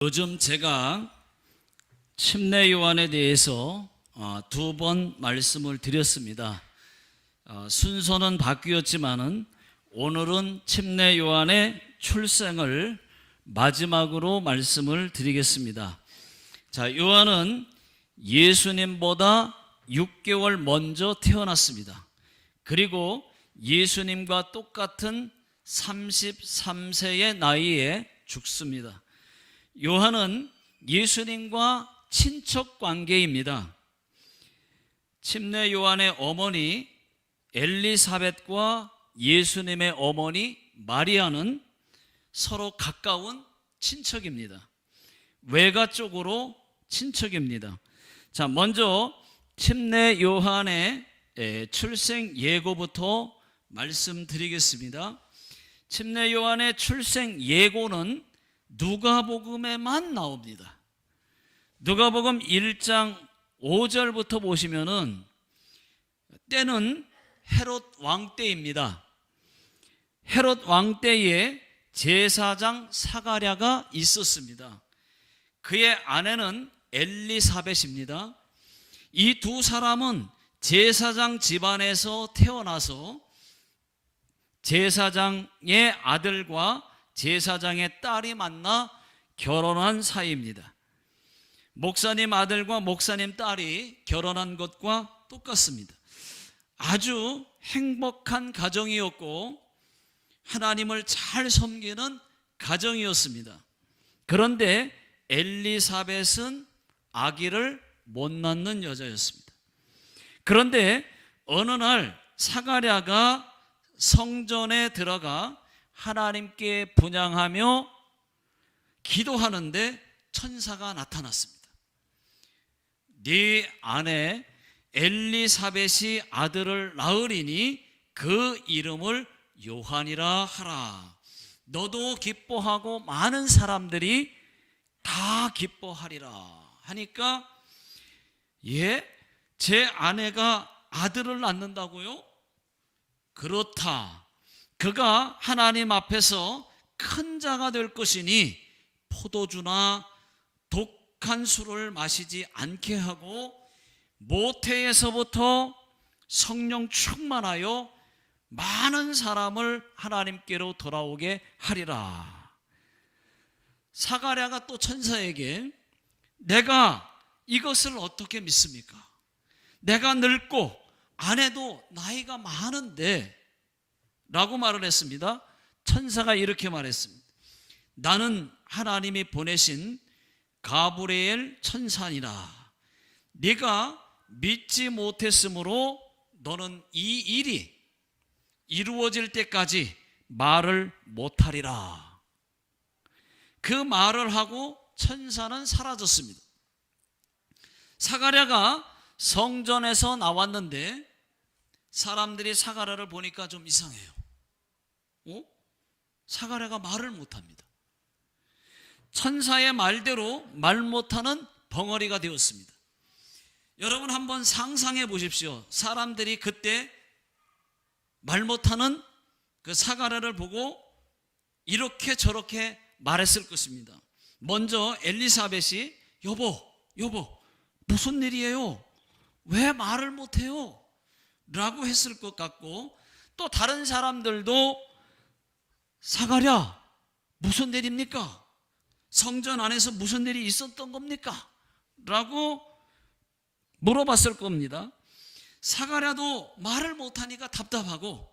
요즘 제가 침례 요한에 대해서 두 번 말씀을 드렸습니다. 순서는 바뀌었지만은 오늘은 침례 요한의 출생을 마지막으로 말씀을 드리겠습니다. 자, 요한은 예수님보다 6개월 먼저 태어났습니다. 그리고 예수님과 똑같은 33세의 나이에 죽습니다. 요한은 예수님과 친척 관계입니다. 침례 요한의 어머니 엘리사벳과 예수님의 어머니 마리아는 서로 가까운 친척입니다. 외가 쪽으로 친척입니다. 자, 먼저 침례 요한의 출생 예고부터 말씀드리겠습니다. 침례 요한의 출생 예고는 누가복음에만 나옵니다. 누가복음 1장 5절부터 보시면은 때는 헤롯 왕 때입니다. 헤롯 왕 때에 제사장 사가랴가 있었습니다. 그의 아내는 엘리사벳입니다. 이 두 사람은 제사장 집안에서 태어나서 제사장의 아들과 제사장의 딸이 만나 결혼한 사이입니다. 목사님 아들과 목사님 딸이 결혼한 것과 똑같습니다. 아주 행복한 가정이었고 하나님을 잘 섬기는 가정이었습니다. 그런데 엘리사벳은 아기를 못 낳는 여자였습니다. 그런데 어느 날 사가랴가 성전에 들어가 하나님께 분향하며 기도하는데 천사가 나타났습니다. 네 아내 엘리사벳이 아들을 낳으리니 그 이름을 요한이라 하라. 너도 기뻐하고 많은 사람들이 다 기뻐하리라 하니까, 예? 제 아내가 아들을 낳는다고요? 그렇다. 그가 하나님 앞에서 큰 자가 될 것이니 포도주나 독한 술을 마시지 않게 하고 모태에서부터 성령 충만하여 많은 사람을 하나님께로 돌아오게 하리라. 사가랴가 또 천사에게 내가 이것을 어떻게 믿습니까? 내가 늙고 아내도 나이가 많은데 라고 말을 했습니다. 천사가 이렇게 말했습니다. 나는 하나님이 보내신 가브리엘 천사니라. 네가 믿지 못했으므로 너는 이 일이 이루어질 때까지 말을 못하리라. 그 말을 하고 천사는 사라졌습니다. 사가랴가 성전에서 나왔는데 사람들이 사가랴를 보니까 좀 이상해요. 사가랴가 말을 못합니다. 천사의 말대로 말 못하는 벙어리가 되었습니다. 여러분 한번 상상해 보십시오. 사람들이 그때 말 못하는 그 사가랴를 보고 이렇게 저렇게 말했을 것입니다. 먼저 엘리사벳이 여보 무슨 일이에요? 왜 말을 못해요? 라고 했을 것 같고, 또 다른 사람들도 사가랴 무슨 일입니까? 성전 안에서 무슨 일이 있었던 겁니까? 라고 물어봤을 겁니다. 사가랴도 말을 못하니까 답답하고,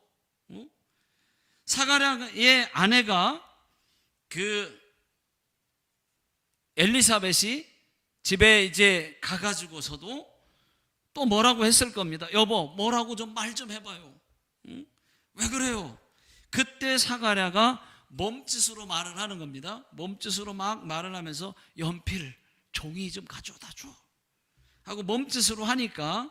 사가랴의 아내가 그 엘리사벳이 집에 이제 가가지고서도 또 뭐라고 했을 겁니다. 여보 뭐라고 좀 말 좀 해봐요. 왜 그래요? 그때 사가랴가 몸짓으로 말을 하는 겁니다. 몸짓으로 막 말을 하면서 연필, 종이 좀 가져다 줘 하고 몸짓으로 하니까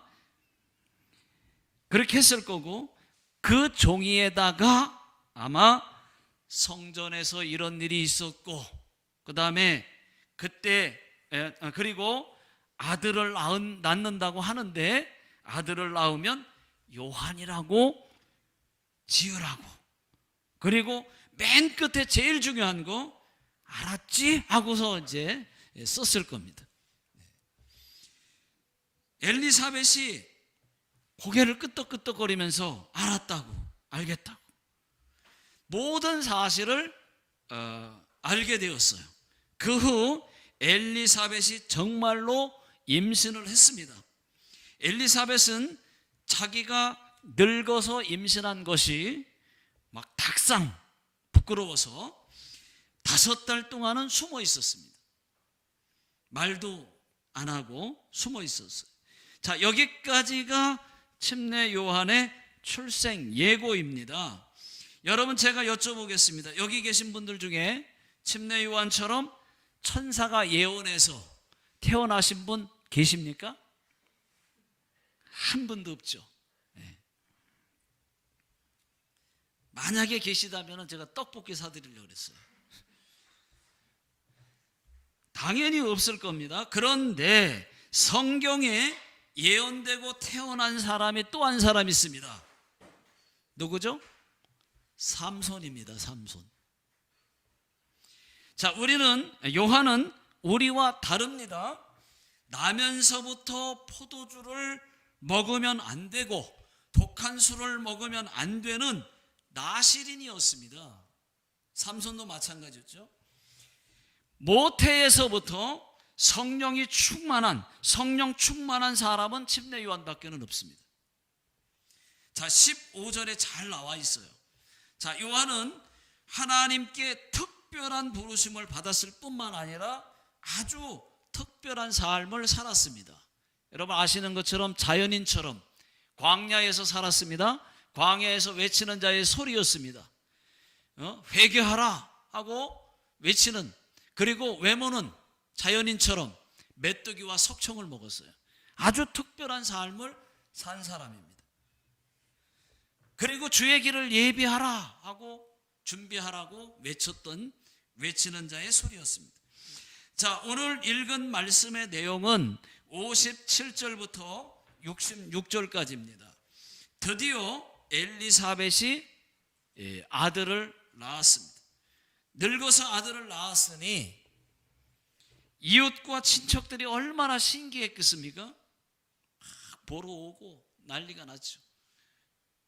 그렇게 했을 거고, 그 종이에다가 아마 성전에서 이런 일이 있었고, 그 다음에 그때 그리고 아들을 낳는다고 하는데 아들을 낳으면 요한이라고 지으라고, 그리고 맨 끝에 제일 중요한 거 알았지? 하고서 이제 썼을 겁니다. 엘리사벳이 고개를 끄덕끄덕거리면서 알았다고, 알겠다고 모든 사실을 알게 되었어요. 그 후 엘리사벳이 정말로 임신을 했습니다. 엘리사벳은 자기가 늙어서 임신한 것이 막 닭상 부끄러워서 5달 동안은 숨어 있었습니다. 말도 안 하고 숨어 있었어요. 자, 여기까지가 침례 요한의 출생 예고입니다. 여러분, 제가 여쭤보겠습니다. 여기 계신 분들 중에 침례 요한처럼 천사가 예언해서 태어나신 분 계십니까? 한 분도 없죠. 네. 만약에 계시다면 제가 떡볶이 사드리려고 그랬어요. 당연히 없을 겁니다. 그런데 성경에 예언되고 태어난 사람이 또 한 사람 있습니다. 누구죠? 삼손입니다. 삼손. 자, 요한은 우리와 다릅니다. 나면서부터 포도주를 먹으면 안 되고 독한 술을 먹으면 안 되는 나시린이었습니다. 삼손도 마찬가지였죠. 모태에서부터 성령 충만한 사람은 침례 요한밖에는 없습니다. 자, 15절에 잘 나와 있어요. 자, 요한은 하나님께 특별한 부르심을 받았을 뿐만 아니라 아주 특별한 삶을 살았습니다. 여러분 아시는 것처럼 자연인처럼 광야에서 살았습니다. 광야에서 외치는 자의 소리였습니다. 회개하라 하고 외치는, 그리고 외모는 자연인처럼 메뚜기와 석청을 먹었어요. 아주 특별한 삶을 산 사람입니다. 그리고 주의 길을 예비하라 하고 준비하라고 외치는 자의 소리였습니다. 자, 오늘 읽은 말씀의 내용은 57절부터 66절까지입니다. 드디어 엘리사벳이 아들을 낳았습니다. 늙어서 아들을 낳았으니 이웃과 친척들이 얼마나 신기했겠습니까? 보러 오고 난리가 났죠.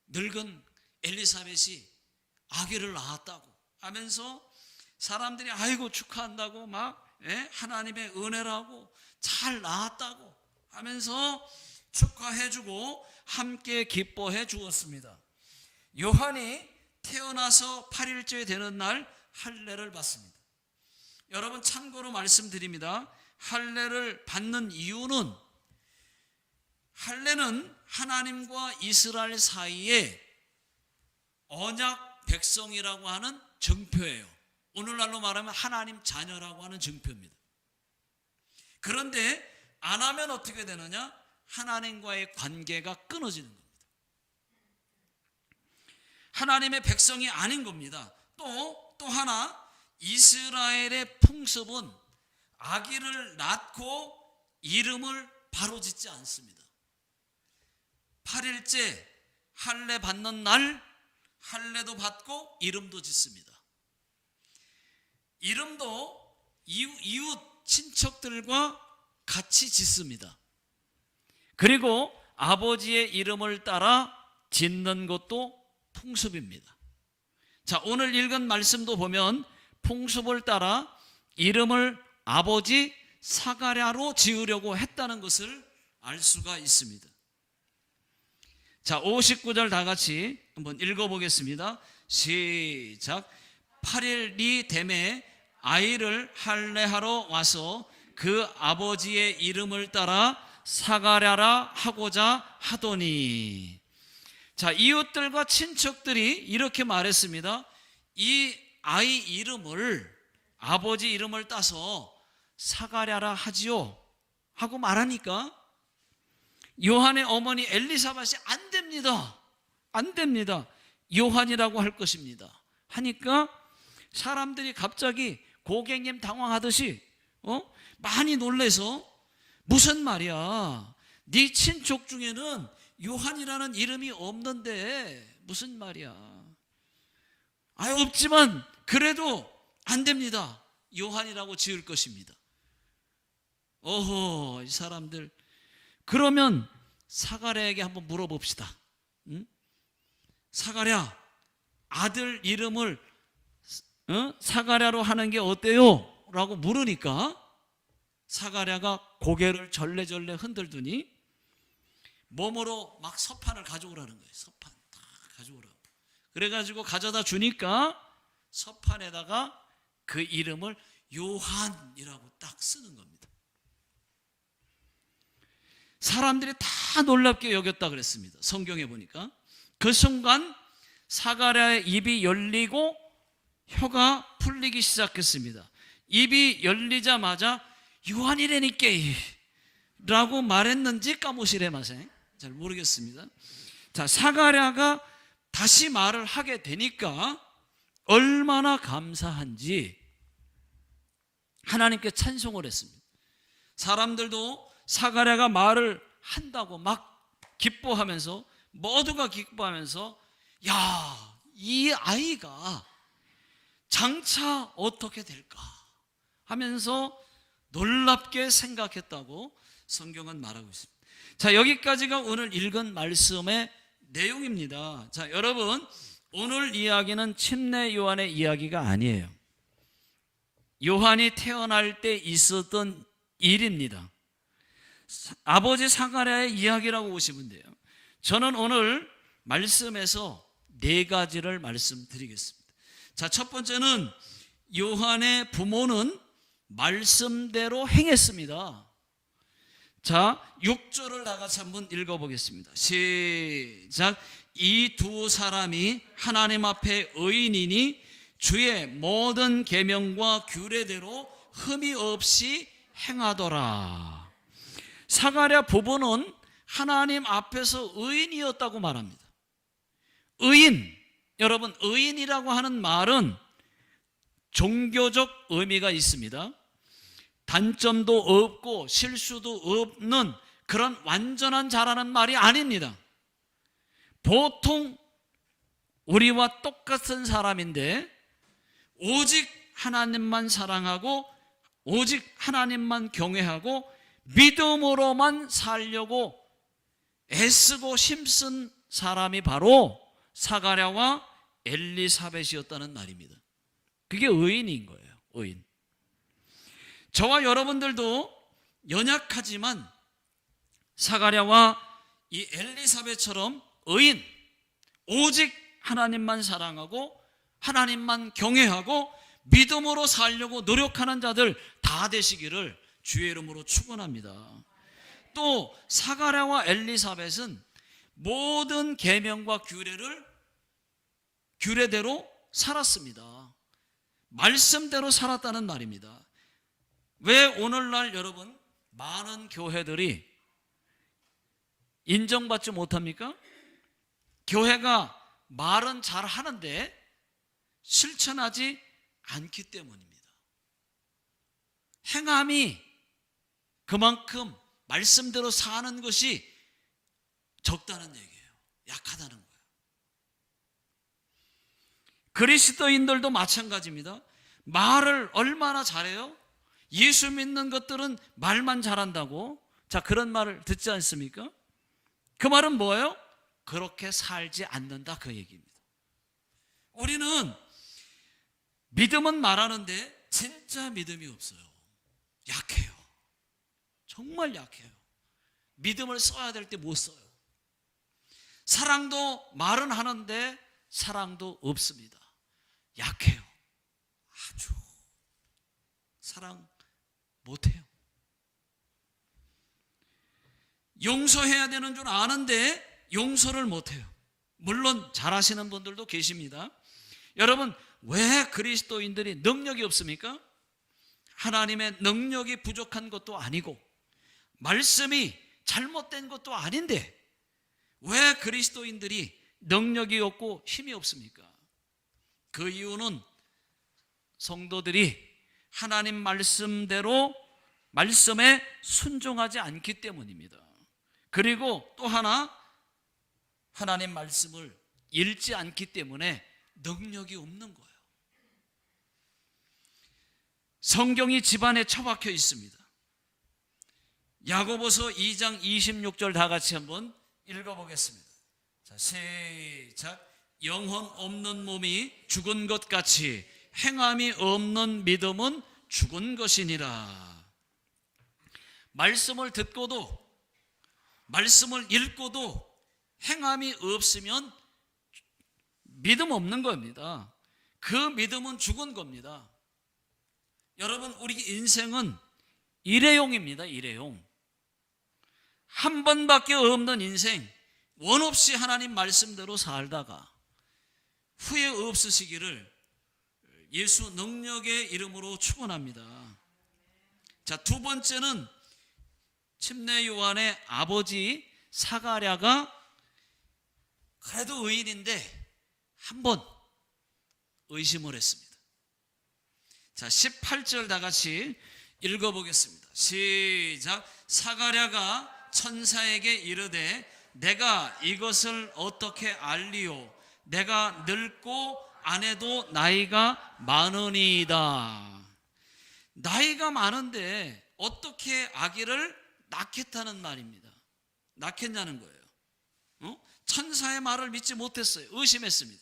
늙은 엘리사벳이 아기를 낳았다고 하면서 사람들이 아이고 축하한다고 막 하나님의 은혜라고 잘 낳았다고 하면서 축하해주고 함께 기뻐해 주었습니다. 요한이 태어나서 8일째 되는 날 할례를 받습니다. 여러분 참고로 말씀드립니다. 할례를 받는 이유는, 할례는 하나님과 이스라엘 사이에 언약 백성이라고 하는 증표예요. 오늘날로 말하면 하나님 자녀라고 하는 증표입니다. 그런데 안 하면 어떻게 되느냐? 하나님과의 관계가 끊어지는 겁니다. 하나님의 백성이 아닌 겁니다. 또 하나, 이스라엘의 풍습은 아기를 낳고 이름을 바로 짓지 않습니다. 8일째 할례 받는 날 할례도 받고 이름도 짓습니다. 이름도 이웃 친척들과 같이 짓습니다. 그리고 아버지의 이름을 따라 짓는 것도 풍습입니다. 자, 오늘 읽은 말씀도 보면 풍습을 따라 이름을 아버지 사가랴로 지으려고 했다는 것을 알 수가 있습니다. 자, 59절 다 같이 한번 읽어보겠습니다. 시작. 8일이 되매 아이를 할례하러 와서 그 아버지의 이름을 따라 사가랴라 하고자 하더니. 자, 이웃들과 친척들이 이렇게 말했습니다. 이 아이 이름을, 아버지 이름을 따서 사가랴라 하지요 하고 말하니까 요한의 어머니 엘리사벳이 안 됩니다. 안 됩니다. 요한이라고 할 것입니다. 하니까 사람들이 갑자기 고객님 당황하듯이 많이 놀래서, 무슨 말이야? 네 친족 중에는 요한이라는 이름이 없는데 무슨 말이야? 없지만 그래도 안 됩니다. 요한이라고 지을 것입니다. 어허, 이 사람들. 그러면 사가랴에게 한번 물어봅시다. 응? 사가랴, 아들 이름을 사가랴로 하는 게 어때요? 라고 물으니까 사가랴가 고개를 절레절레 흔들더니 몸으로 막 서판을 가져오라는 거예요. 서판 다 가져오라고. 그래가지고 가져다 주니까 서판에다가 그 이름을 요한이라고 딱 쓰는 겁니다. 사람들이 다 놀랍게 여겼다 그랬습니다. 성경에 보니까. 그 순간 사가랴의 입이 열리고 혀가 풀리기 시작했습니다. 입이 열리자마자 요한이라니까 라고 말했는지 까무시레 마세 잘 모르겠습니다. 자, 사가랴가 다시 말을 하게 되니까 얼마나 감사한지 하나님께 찬송을 했습니다. 사람들도 사가랴가 말을 한다고 막 기뻐하면서, 모두가 기뻐하면서, 야, 이 아이가 장차 어떻게 될까 하면서 놀랍게 생각했다고 성경은 말하고 있습니다. 자, 여기까지가 오늘 읽은 말씀의 내용입니다. 자, 여러분, 오늘 이야기는 침례 요한의 이야기가 아니에요. 요한이 태어날 때 있었던 일입니다. 아버지 사가랴의 이야기라고 보시면 돼요. 저는 오늘 말씀에서 네 가지를 말씀드리겠습니다. 자, 첫 번째는 요한의 부모는 말씀대로 행했습니다. 자, 6절을 다 같이 한번 읽어보겠습니다. 시작. 이 두 사람이 하나님 앞에 의인이니 주의 모든 계명과 규례대로 흠이 없이 행하더라. 사가랴 부부는 하나님 앞에서 의인이었다고 말합니다. 의인, 여러분, 의인이라고 하는 말은 종교적 의미가 있습니다. 단점도 없고 실수도 없는 그런 완전한 자라는 말이 아닙니다. 보통 우리와 똑같은 사람인데 오직 하나님만 사랑하고 오직 하나님만 경외하고 믿음으로만 살려고 애쓰고 힘쓴 사람이 바로 사가랴와 엘리사벳이었다는 말입니다. 그게 의인인 거예요. 의인. 저와 여러분들도 연약하지만 사가랴와 이 엘리사벳처럼 의인, 오직 하나님만 사랑하고 하나님만 경외하고 믿음으로 살려고 노력하는 자들 다 되시기를 주의 이름으로 축원합니다. 또 사가랴와 엘리사벳은 모든 계명과 규례대로 살았습니다. 말씀대로 살았다는 말입니다. 왜 오늘날 여러분 많은 교회들이 인정받지 못합니까? 교회가 말은 잘 하는데 실천하지 않기 때문입니다. 행함이 그만큼 말씀대로 사는 것이 적다는 얘기예요. 약하다는 거예요. 그리스도인들도 마찬가지입니다. 말을 얼마나 잘해요? 예수 믿는 것들은 말만 잘한다고. 자, 그런 말을 듣지 않습니까? 그 말은 뭐예요? 그렇게 살지 않는다, 그 얘기입니다. 우리는 믿음은 말하는데 진짜 믿음이 없어요. 약해요. 정말 약해요. 믿음을 써야 될 때 못 써요. 사랑도 말은 하는데 사랑도 없습니다. 약해요. 아주 사랑 못해요. 용서해야 되는 줄 아는데 용서를 못해요. 물론 잘하시는 분들도 계십니다. 여러분, 왜 그리스도인들이 능력이 없습니까? 하나님의 능력이 부족한 것도 아니고 말씀이 잘못된 것도 아닌데 왜 그리스도인들이 능력이 없고 힘이 없습니까? 그 이유는 성도들이 하나님 말씀대로 말씀에 순종하지 않기 때문입니다. 그리고 또 하나, 하나님 말씀을 읽지 않기 때문에 능력이 없는 거예요. 성경이 집안에 처박혀 있습니다. 야고보서 2장 26절 다 같이 한번 읽어보겠습니다. 자, 시작. 영혼 없는 몸이 죽은 것 같이 행함이 없는 믿음은 죽은 것이니라. 말씀을 듣고도 말씀을 읽고도 행함이 없으면 믿음 없는 겁니다. 그 믿음은 죽은 겁니다. 여러분, 우리 인생은 일회용입니다. 일회용. 한 번밖에 없는 인생, 원 없이 하나님 말씀대로 살다가 후회 없으시기를 예수 능력의 이름으로 축원합니다. 자, 두 번째는 침례 요한의 아버지 사가랴가 그래도 의인인데 한 번 의심을 했습니다. 자, 18절 다 같이 읽어보겠습니다. 시작. 사가랴가 천사에게 이르되 내가 이것을 어떻게 알리오? 내가 늙고 아내도 나이가 많으니이다. 나이가 많은데 어떻게 아기를 낳겠다는 말입니다. 낳겠냐는 거예요. 천사의 말을 믿지 못했어요. 의심했습니다.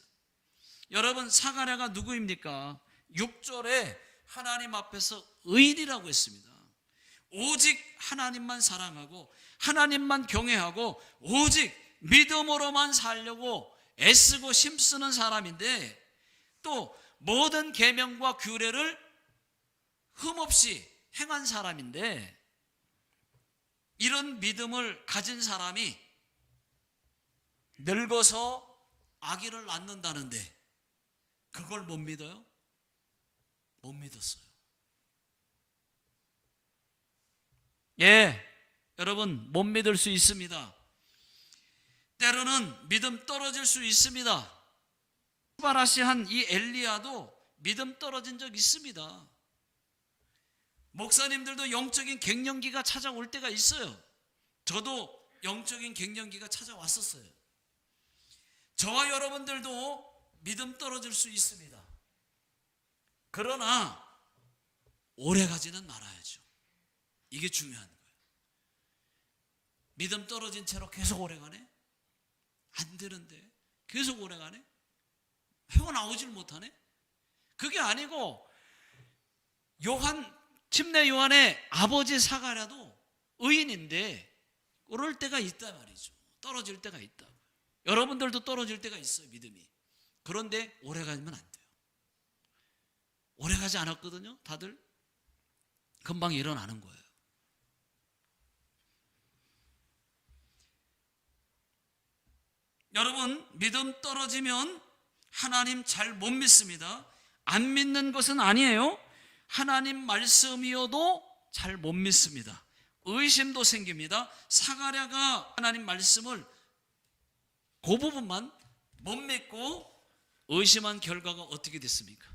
여러분, 사가랴가 누구입니까? 6절에 하나님 앞에서 의인이라고 했습니다. 오직 하나님만 사랑하고 하나님만 경외하고 오직 믿음으로만 살려고 애쓰고 힘쓰는 사람인데, 또 모든 계명과 규례를 흠없이 행한 사람인데, 이런 믿음을 가진 사람이 늙어서 아기를 낳는다는데 그걸 못 믿어요? 못 믿었어요. 예, 여러분, 못 믿을 수 있습니다. 때로는 믿음 떨어질 수 있습니다. 스바라시한 이 엘리야도 믿음 떨어진 적 있습니다. 목사님들도 영적인 갱년기가 찾아올 때가 있어요. 저도 영적인 갱년기가 찾아왔었어요. 저와 여러분들도 믿음 떨어질 수 있습니다. 그러나 오래 가지는 말아야죠. 이게 중요한 거예요. 믿음 떨어진 채로 계속 오래 가네? 안 되는데 계속 오래 가네? 헤어나오질 못하네? 그게 아니고 침례 요한의 아버지 사가랴도 의인인데 그럴 때가 있다 말이죠. 떨어질 때가 있다. 여러분들도 떨어질 때가 있어요, 믿음이. 그런데 오래 가면 안 돼요. 오래 가지 않았거든요, 다들. 금방 일어나는 거예요. 여러분, 믿음 떨어지면 하나님 잘 못 믿습니다. 안 믿는 것은 아니에요. 하나님 말씀이어도 잘 못 믿습니다. 의심도 생깁니다. 사가랴가 하나님 말씀을 그 부분만 못 믿고 의심한 결과가 어떻게 됐습니까?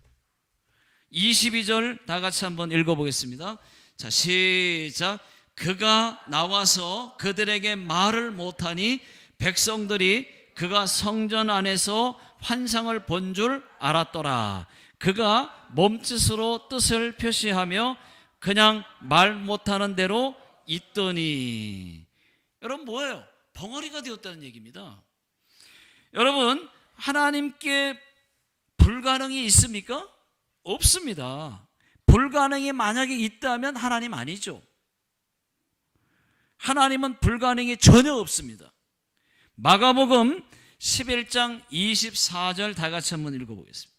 22절 다 같이 한번 읽어보겠습니다. 자, 시작. 그가 나와서 그들에게 말을 못하니 백성들이 그가 성전 안에서 환상을 본 줄 알았더라. 그가 몸짓으로 뜻을 표시하며 그냥 말 못하는 대로 있더니. 여러분, 뭐예요? 벙어리가 되었다는 얘기입니다. 여러분, 하나님께 불가능이 있습니까? 없습니다. 불가능이 만약에 있다면 하나님 아니죠. 하나님은 불가능이 전혀 없습니다. 마가복음 11장 24절 다 같이 한번 읽어보겠습니다.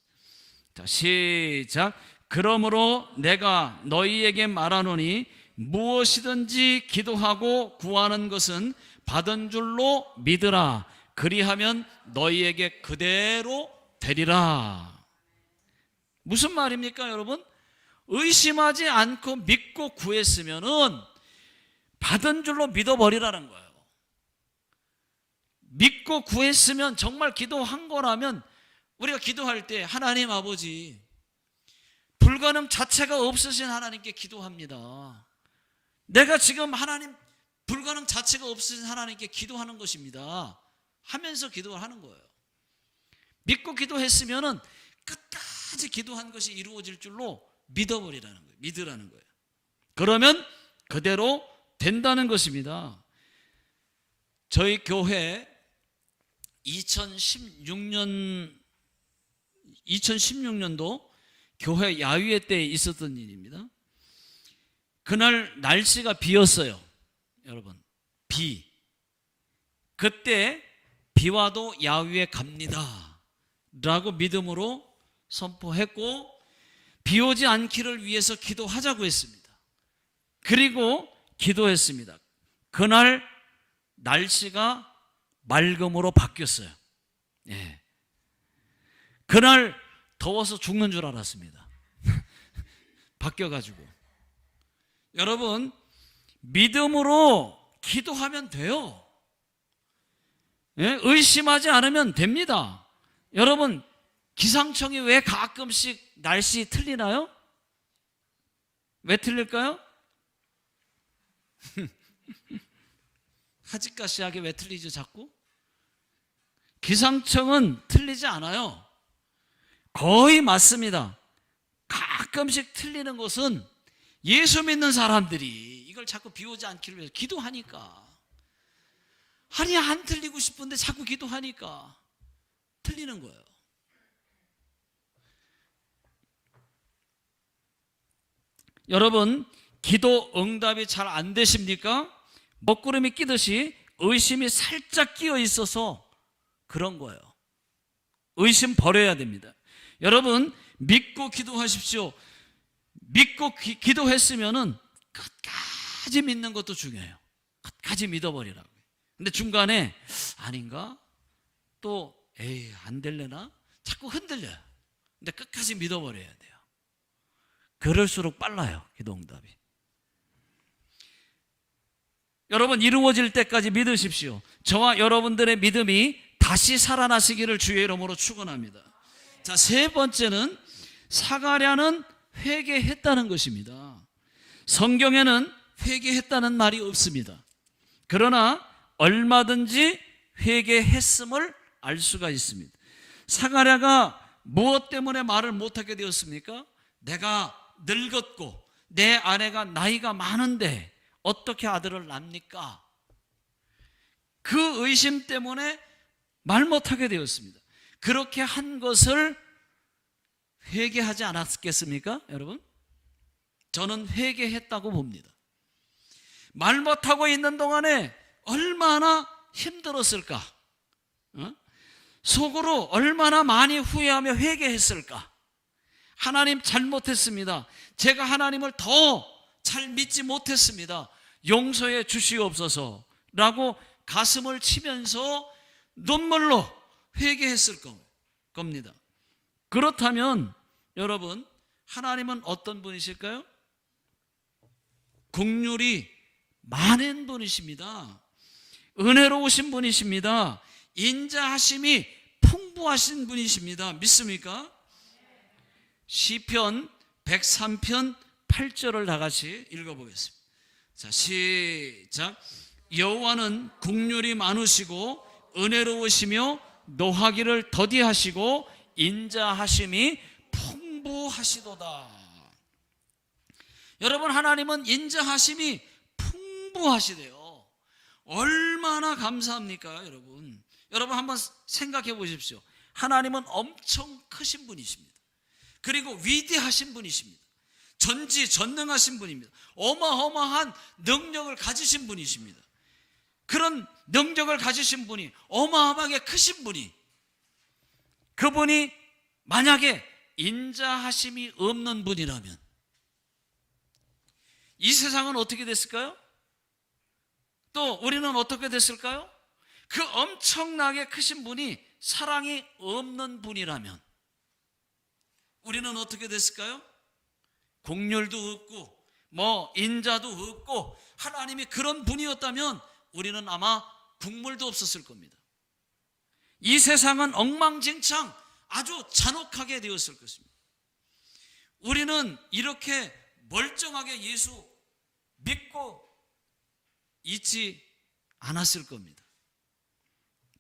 자, 시작. 그러므로 내가 너희에게 말하노니 무엇이든지 기도하고 구하는 것은 받은 줄로 믿으라. 그리하면 너희에게 그대로 되리라. 무슨 말입니까, 여러분? 의심하지 않고 믿고 구했으면은 받은 줄로 믿어버리라는 거예요. 믿고 구했으면, 정말 기도한 거라면 우리가 기도할 때 하나님 아버지, 불가능 자체가 없으신 하나님께 기도합니다. 내가 지금 하나님, 불가능 자체가 없으신 하나님께 기도하는 것입니다 하면서 기도를 하는 거예요. 믿고 기도했으면은 끝까지 기도한 것이 이루어질 줄로 믿어버리라는 거예요. 믿으라는 거예요. 그러면 그대로 된다는 것입니다. 저희 교회 2016년도 교회 야유회 때 있었던 일입니다. 그날 날씨가 비였어요. 여러분, 비. 그때 비 와도 야유회 갑니다 라고 믿음으로 선포했고, 비 오지 않기를 위해서 기도하자고 했습니다. 그리고 기도했습니다. 그날 날씨가 맑음으로 바뀌었어요. 예. 그날 더워서 죽는 줄 알았습니다. 바뀌어가지고. 여러분, 믿음으로 기도하면 돼요. 예? 의심하지 않으면 됩니다. 여러분, 기상청이 왜 가끔씩 날씨 틀리나요? 왜 틀릴까요? 하지까시하게 왜 틀리죠 자꾸? 기상청은 틀리지 않아요. 거의 맞습니다. 가끔씩 틀리는 것은 예수 믿는 사람들이 이걸 자꾸 비오지 않기를 위해서 기도하니까. 아니, 안 틀리고 싶은데 자꾸 기도하니까 틀리는 거예요. 여러분, 기도 응답이 잘 안 되십니까? 먹구름이 끼듯이 의심이 살짝 끼어 있어서 그런 거예요. 의심 버려야 됩니다. 여러분, 믿고 기도하십시오. 믿고 기도했으면은 끝까지 믿는 것도 중요해요. 끝까지 믿어버리라고. 근데 중간에 아닌가? 또 에이, 안 될래나? 자꾸 흔들려요. 근데 끝까지 믿어버려야 돼요. 그럴수록 빨라요, 기도 응답이. 여러분, 이루어질 때까지 믿으십시오. 저와 여러분들의 믿음이 다시 살아나시기를 주의 이름으로 축원합니다. 자, 세 번째는 사가랴는 회개했다는 것입니다. 성경에는 회개했다는 말이 없습니다. 그러나 얼마든지 회개했음을 알 수가 있습니다. 사가랴가 무엇 때문에 말을 못하게 되었습니까? 내가 늙었고 내 아내가 나이가 많은데 어떻게 아들을 낳습니까? 그 의심 때문에 말 못하게 되었습니다. 그렇게 한 것을 회개하지 않았겠습니까, 여러분? 저는 회개했다고 봅니다. 말 못하고 있는 동안에 얼마나 힘들었을까? 속으로 얼마나 많이 후회하며 회개했을까? 하나님 잘못했습니다. 제가 하나님을 더 잘 믿지 못했습니다. 용서해 주시옵소서 라고 가슴을 치면서 눈물로 회개했을 겁니다. 그렇다면 여러분, 하나님은 어떤 분이실까요? 긍휼이 많은 분이십니다. 은혜로우신 분이십니다. 인자하심이 풍부하신 분이십니다. 믿습니까? 시편 103편 8절을 다 같이 읽어보겠습니다. 자, 시작. 여호와는 긍휼이 많으시고 은혜로우시며 노하기를 더디하시고 인자하심이 풍부하시도다. 여러분, 하나님은 인자하심이 풍부하시대요. 얼마나 감사합니까, 여러분? 여러분 한번 생각해 보십시오. 하나님은 엄청 크신 분이십니다. 그리고 위대하신 분이십니다. 전지전능하신 분입니다. 어마어마한 능력을 가지신 분이십니다. 그런 능력을 가지신 분이, 어마어마하게 크신 분이, 그분이 만약에 인자하심이 없는 분이라면 이 세상은 어떻게 됐을까요? 또 우리는 어떻게 됐을까요? 그 엄청나게 크신 분이 사랑이 없는 분이라면 우리는 어떻게 됐을까요? 긍휼도 없고 인자도 없고 하나님이 그런 분이었다면 우리는 아마 국물도 없었을 겁니다. 이 세상은 엉망진창 아주 잔혹하게 되었을 것입니다. 우리는 이렇게 멀쩡하게 예수 믿고 있지 않았을 겁니다.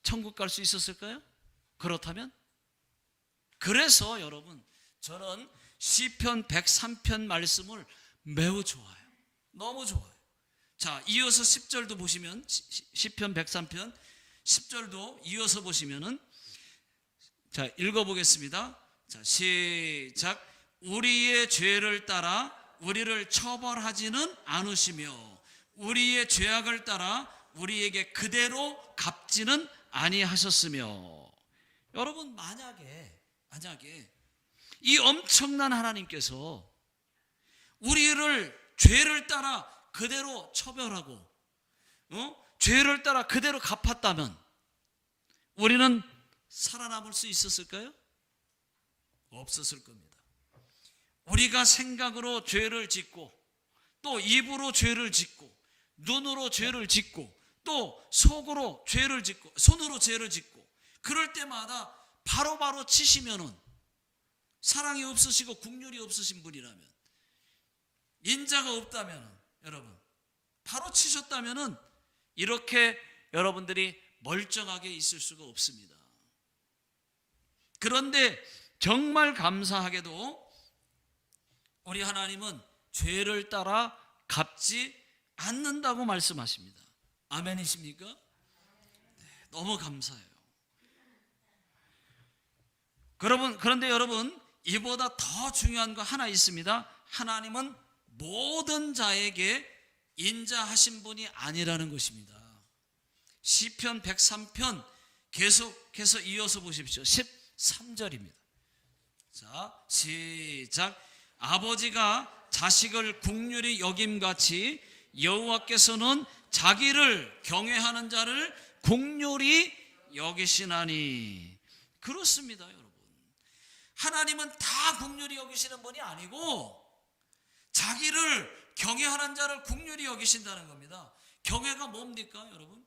천국 갈 수 있었을까요? 그렇다면? 그래서 여러분, 저는 시편 103편 말씀을 매우 좋아해요. 너무 좋아요. 자, 이어서 10절도 보시면, 시편 103편 10절도 이어서 보시면은, 자, 읽어보겠습니다. 자, 시작. 우리의 죄를 따라 우리를 처벌하지는 않으시며 우리의 죄악을 따라 우리에게 그대로 갚지는 아니하셨으며. 여러분, 만약에 이 엄청난 하나님께서 우리를 죄를 따라 그대로 처벌하고 죄를 따라 그대로 갚았다면 우리는 살아남을 수 있었을까요? 없었을 겁니다. 우리가 생각으로 죄를 짓고 또 입으로 죄를 짓고 눈으로 죄를 짓고 또 속으로 죄를 짓고 손으로 죄를 짓고 그럴 때마다 바로바로 치시면은, 사랑이 없으시고 국률이 없으신 분이라면, 인자가 없다면, 여러분 바로 치셨다면은 이렇게 여러분들이 멀쩡하게 있을 수가 없습니다. 그런데 정말 감사하게도 우리 하나님은 죄를 따라 갚지 않는다고 말씀하십니다. 아멘이십니까? 네, 너무 감사해요. 그런데 여러분, 이보다 더 중요한 거 하나 있습니다. 하나님은 모든 자에게 인자하신 분이 아니라는 것입니다. 시편 103편 계속해서 이어서 보십시오. 13절입니다. 자, 시작. 아버지가 자식을 국률이 여김같이 여호와께서는 자기를 경외하는 자를 국률이 여기시나니. 그렇습니다, 여러분. 하나님은 다 국률이 여기시는 분이 아니고 자기를 경외하는 자를 국률이 여기신다는 겁니다. 경외가 뭡니까, 여러분?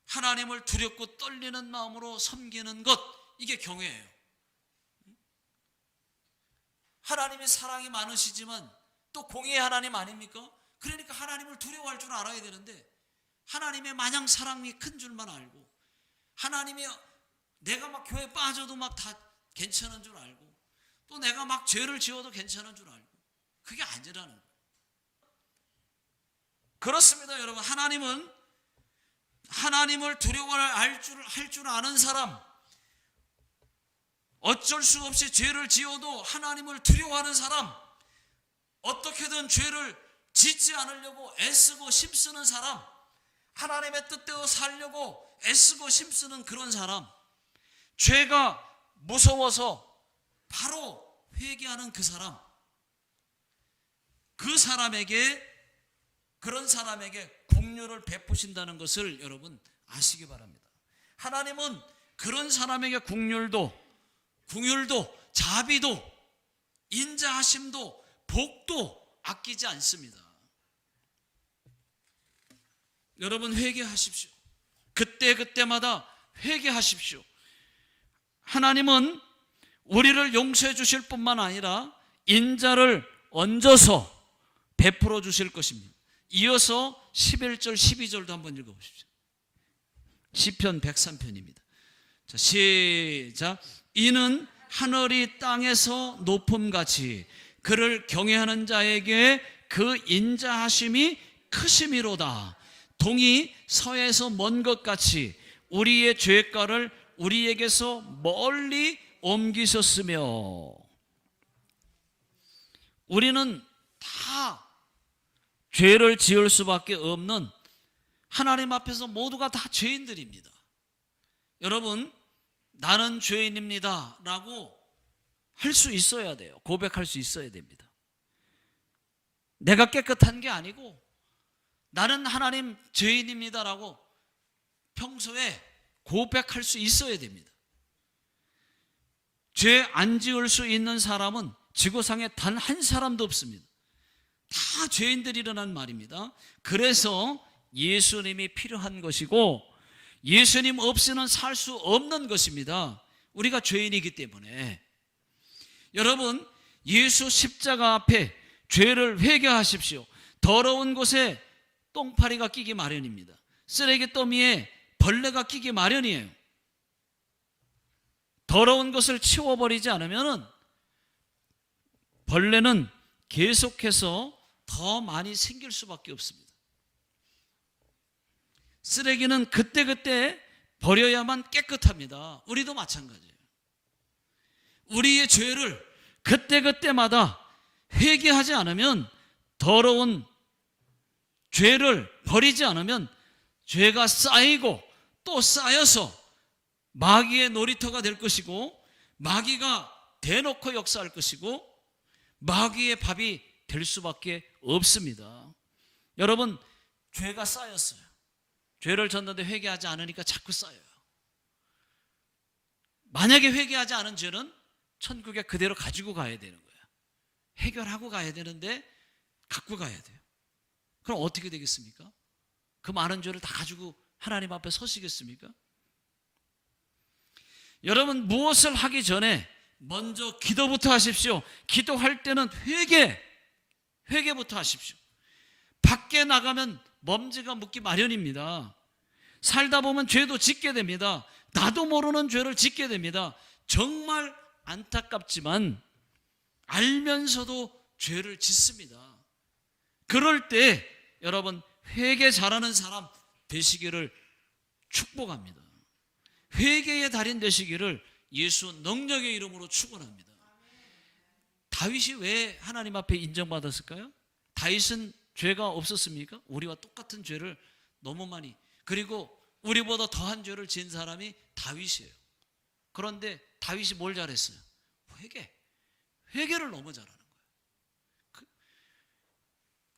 하나님을 두렵고 떨리는 마음으로 섬기는 것, 이게 경외예요. 하나님의 사랑이 많으시지만 또 공의의 하나님 아닙니까? 그러니까 하나님을 두려워할 줄 알아야 되는데, 하나님의 마냥 사랑이 큰 줄만 알고, 하나님이 내가 막 교회 빠져도 막 다 괜찮은 줄 알고, 또 내가 막 죄를 지어도 괜찮은 줄 알고, 그게 아니라는 거예요. 그렇습니다, 여러분. 하나님은 하나님을 두려워할 줄 아는 사람, 어쩔 수 없이 죄를 지어도 하나님을 두려워하는 사람, 어떻게든 죄를 짓지 않으려고 애쓰고 힘쓰는 사람, 하나님의 뜻대로 살려고 애쓰고 힘쓰는 그런 사람, 죄가 무서워서 바로 회개하는 그 사람, 그런 사람에게 긍휼을 베푸신다는 것을 여러분 아시기 바랍니다. 하나님은 그런 사람에게 긍휼도 자비도 인자하심도 복도 아끼지 않습니다. 여러분, 회개하십시오. 그때마다 회개하십시오. 하나님은 우리를 용서해 주실 뿐만 아니라 인자를 얹어서 베풀어 주실 것입니다. 이어서 11절 12절도 한번 읽어보십시오. 시편 103편입니다. 자, 시작. 이는 하늘이 땅에서 높음같이 그를 경외하는 자에게 그 인자하심이 크심이로다. 동이 서에서 먼 것 같이 우리의 죄가를 우리에게서 멀리 옮기셨으며. 우리는 다 죄를 지을 수밖에 없는, 하나님 앞에서 모두가 다 죄인들입니다. 여러분, 나는 죄인입니다 라고 할 수 있어야 돼요. 고백할 수 있어야 됩니다. 내가 깨끗한 게 아니고 나는 하나님 죄인입니다 라고 평소에 고백할 수 있어야 됩니다. 죄 안 지을 수 있는 사람은 지구상에 단 한 사람도 없습니다. 다 죄인들이라는 말입니다. 그래서 예수님이 필요한 것이고 예수님 없이는 살 수 없는 것입니다. 우리가 죄인이기 때문에. 여러분, 예수 십자가 앞에 죄를 회개하십시오. 더러운 곳에 똥파리가 끼기 마련입니다. 쓰레기 더미에 벌레가 끼기 마련이에요. 더러운 것을 치워버리지 않으면 벌레는 계속해서 더 많이 생길 수밖에 없습니다. 쓰레기는 그때그때 버려야만 깨끗합니다. 우리도 마찬가지예요. 우리의 죄를 그때그때마다 회개하지 않으면, 더러운 죄를 버리지 않으면 죄가 쌓이고 또 쌓여서 마귀의 놀이터가 될 것이고, 마귀가 대놓고 역사할 것이고, 마귀의 밥이 될 수밖에 없습니다. 여러분, 죄가 쌓였어요. 죄를 졌는데 회개하지 않으니까 자꾸 쌓여요. 만약에 회개하지 않은 죄는 천국에 그대로 가지고 가야 되는 거예요. 해결하고 가야 되는데 갖고 가야 돼요. 그럼 어떻게 되겠습니까? 그 많은 죄를 다 가지고 하나님 앞에 서시겠습니까? 여러분, 무엇을 하기 전에 먼저 기도부터 하십시오. 기도할 때는 회개부터 하십시오. 밖에 나가면 먼지가 묻기 마련입니다. 살다 보면 죄도 짓게 됩니다. 나도 모르는 죄를 짓게 됩니다. 정말 안타깝지만 알면서도 죄를 짓습니다. 그럴 때 여러분, 회개 잘하는 사람 되시기를 축복합니다. 회개의 달인 되시기를 예수 능력의 이름으로 축원합니다. 다윗이 왜 하나님 앞에 인정받았을까요? 다윗은 죄가 없었습니까? 우리와 똑같은 죄를 너무 많이, 그리고 우리보다 더한 죄를 지은 사람이 다윗이에요. 그런데 다윗이 뭘 잘했어요? 회개를 너무 잘하는 거예요.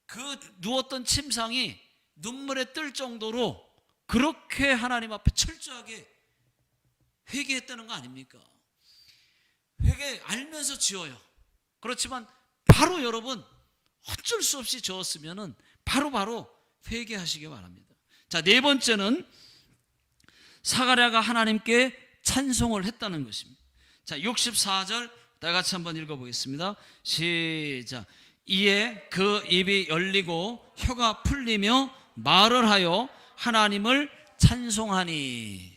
그 누웠던 침상이 눈물에 뜰 정도로 그렇게 하나님 앞에 철저하게 회개했다는 거 아닙니까? 회개 알면서 지어요. 그렇지만 바로 여러분, 어쩔 수 없이 지었으면은 바로 회개하시기 바랍니다. 자, 네 번째는 사가랴가 하나님께 찬송을 했다는 것입니다. 자, 64절 다 같이 한번 읽어보겠습니다. 시작. 이에 그 입이 열리고 혀가 풀리며 말을 하여 하나님을 찬송하니.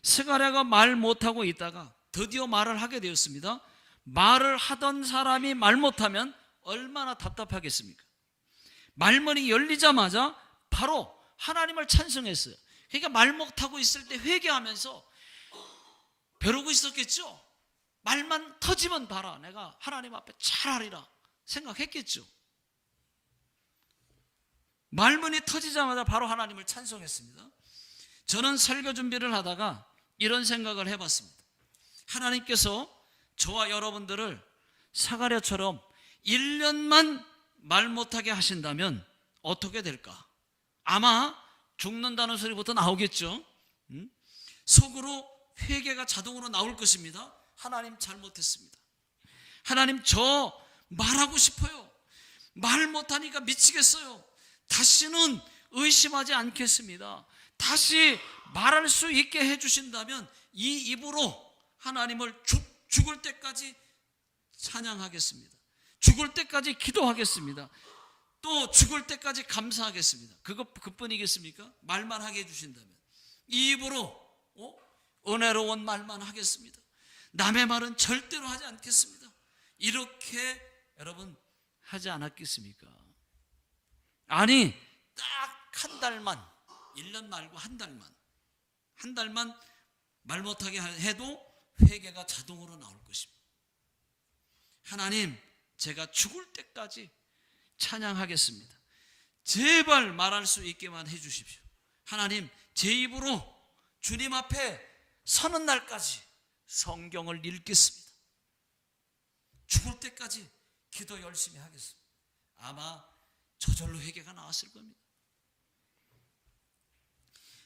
스가랴가 말 못하고 있다가 드디어 말을 하게 되었습니다. 말을 하던 사람이 말 못하면 얼마나 답답하겠습니까? 말문이 열리자마자 바로 하나님을 찬송했어요. 그러니까 말 못하고 있을 때 회개하면서 벼르고 있었겠죠. 말만 터지면 봐라, 내가 하나님 앞에 잘하리라 생각했겠죠. 말문이 터지자마자 바로 하나님을 찬송했습니다. 저는 설교 준비를 하다가 이런 생각을 해봤습니다. 하나님께서 저와 여러분들을 사가랴처럼 1년만 말 못하게 하신다면 어떻게 될까? 아마 죽는다는 소리부터 나오겠죠. 속으로 회개가 자동으로 나올 것입니다. 하나님 잘못했습니다. 하나님, 저 말하고 싶어요. 말 못하니까 미치겠어요. 다시는 의심하지 않겠습니다. 다시 말할 수 있게 해주신다면 이 입으로 하나님을 죽을 때까지 찬양하겠습니다. 죽을 때까지 기도하겠습니다. 또 죽을 때까지 감사하겠습니다. 그뿐이겠습니까? 말만 하게 해주신다면 이 입으로 은혜로운 말만 하겠습니다. 남의 말은 절대로 하지 않겠습니다. 이렇게 여러분 하지 않았겠습니까? 아니, 딱 한 달만, 1년 말고 한 달만 말 못하게 해도 회개가 자동으로 나올 것입니다. 하나님, 제가 죽을 때까지 찬양하겠습니다. 제발 말할 수 있게만 해주십시오. 하나님, 제 입으로 주님 앞에 서는 날까지 성경을 읽겠습니다. 죽을 때까지 기도 열심히 하겠습니다. 아마 저절로 회개가 나왔을 겁니다.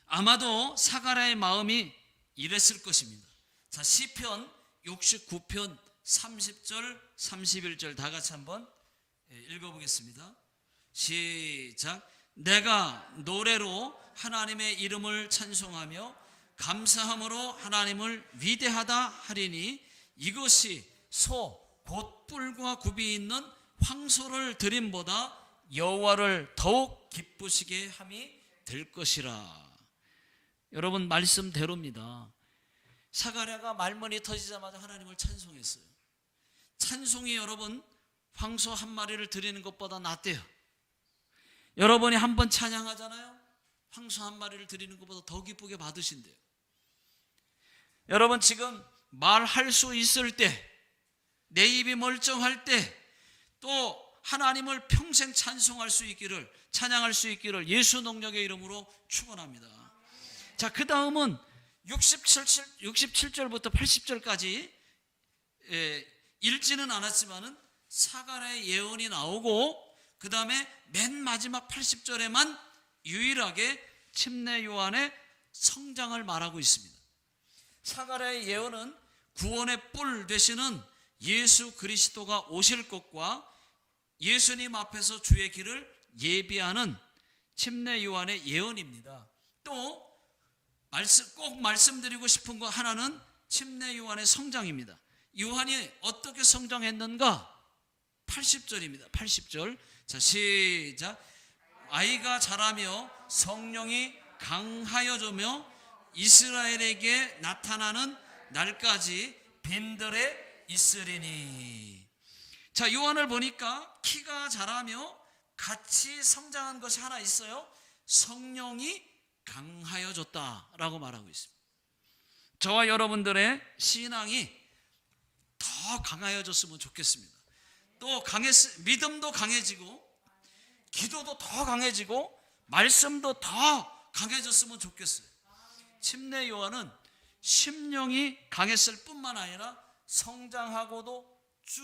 아마도 사가랴의 마음이 이랬을 것입니다. 자, 시편 69편 30절 31절 다 같이 한번 읽어보겠습니다. 시작. 내가 노래로 하나님의 이름을 찬송하며 감사함으로 하나님을 위대하다 하리니 이것이 소 곧 뿔과 굽이 있는 황소를 드림보다 여호와를 더욱 기쁘시게 함이 될 것이라. 여러분, 말씀대로입니다. 사가랴가 말문이 터지자마자 하나님을 찬송했어요. 찬송이 여러분 황소 한 마리를 드리는 것보다 낫대요. 여러분이 한번 찬양하잖아요. 황소 한 마리를 드리는 것보다 더 기쁘게 받으신대요. 여러분 지금 말할 수 있을 때, 내 입이 멀쩡할 때 또 하나님을 평생 찬송할 수 있기를, 찬양할 수 있기를 예수 능력의 이름으로 축원합니다. 자, 그 다음은 67절부터 80절까지 읽지는 않았지만은 사가랴의 예언이 나오고, 그 다음에 맨 마지막 80절에만 유일하게 침례 요한의 성장을 말하고 있습니다. 사가랴의 예언은 구원의 뿔 되시는 예수 그리스도가 오실 것과 예수님 앞에서 주의 길을 예비하는 침례 요한의 예언입니다. 또 꼭 말씀드리고 싶은 거 하나는 침례 요한의 성장입니다. 요한이 어떻게 성장했는가? 80절입니다. 80절. 자, 시작. 아이가 자라며 성령이 강하여지며 이스라엘에게 나타나는 날까지 빈들에 있으리니. 자, 요한을 보니까 키가 자라며 같이 성장한 것이 하나 있어요. 성령이 강하여졌다라고 말하고 있습니다. 저와 여러분들의 신앙이 더 강하여졌으면 좋겠습니다. 또 믿음도 강해지고, 기도도 더 강해지고, 말씀도 더 강해졌으면 좋겠어요. 침례 요한은 심령이 강했을 뿐만 아니라 성장하고도 쭉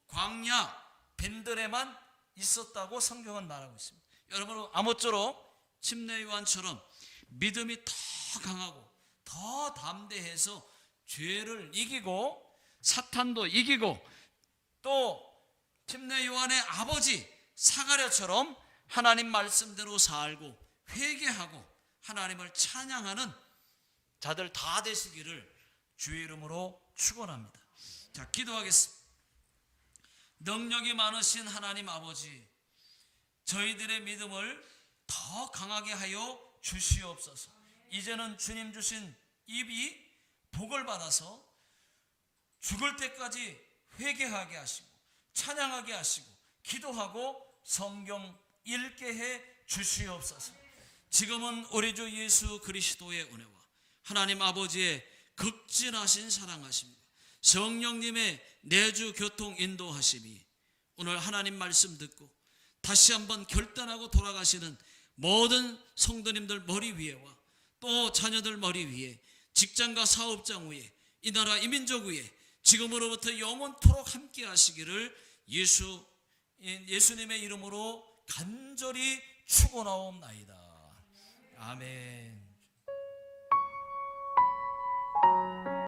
광야 빈들에만 있었다고 성경은 말하고 있습니다. 여러분 아무쪼록 침례 요한처럼 믿음이 더 강하고 더 담대해서 죄를 이기고 사탄도 이기고, 또 침례 요한의 아버지 사가랴처럼 하나님 말씀대로 살고 회개하고 하나님을 찬양하는 자들 다 되시기를 주의 이름으로 축원합니다. 자, 기도하겠습니다. 능력이 많으신 하나님 아버지, 저희들의 믿음을 더 강하게 하여 주시옵소서. 이제는 주님 주신 입이 복을 받아서 죽을 때까지 회개하게 하시고 찬양하게 하시고 기도하고 성경 읽게 해 주시옵소서. 지금은 우리 주 예수 그리스도의 은혜와 하나님 아버지의 극진하신 사랑하심과 성령님의 내주 교통 인도하심이 오늘 하나님 말씀 듣고 다시 한번 결단하고 돌아가시는 모든 성도님들 머리 위에와 또 자녀들 머리 위에, 직장과 사업장 위에, 이 나라 이 민족 위에 지금으로부터 영원토록 함께 하시기를 예수님의 이름으로 간절히 축원하옵나이다. 아멘.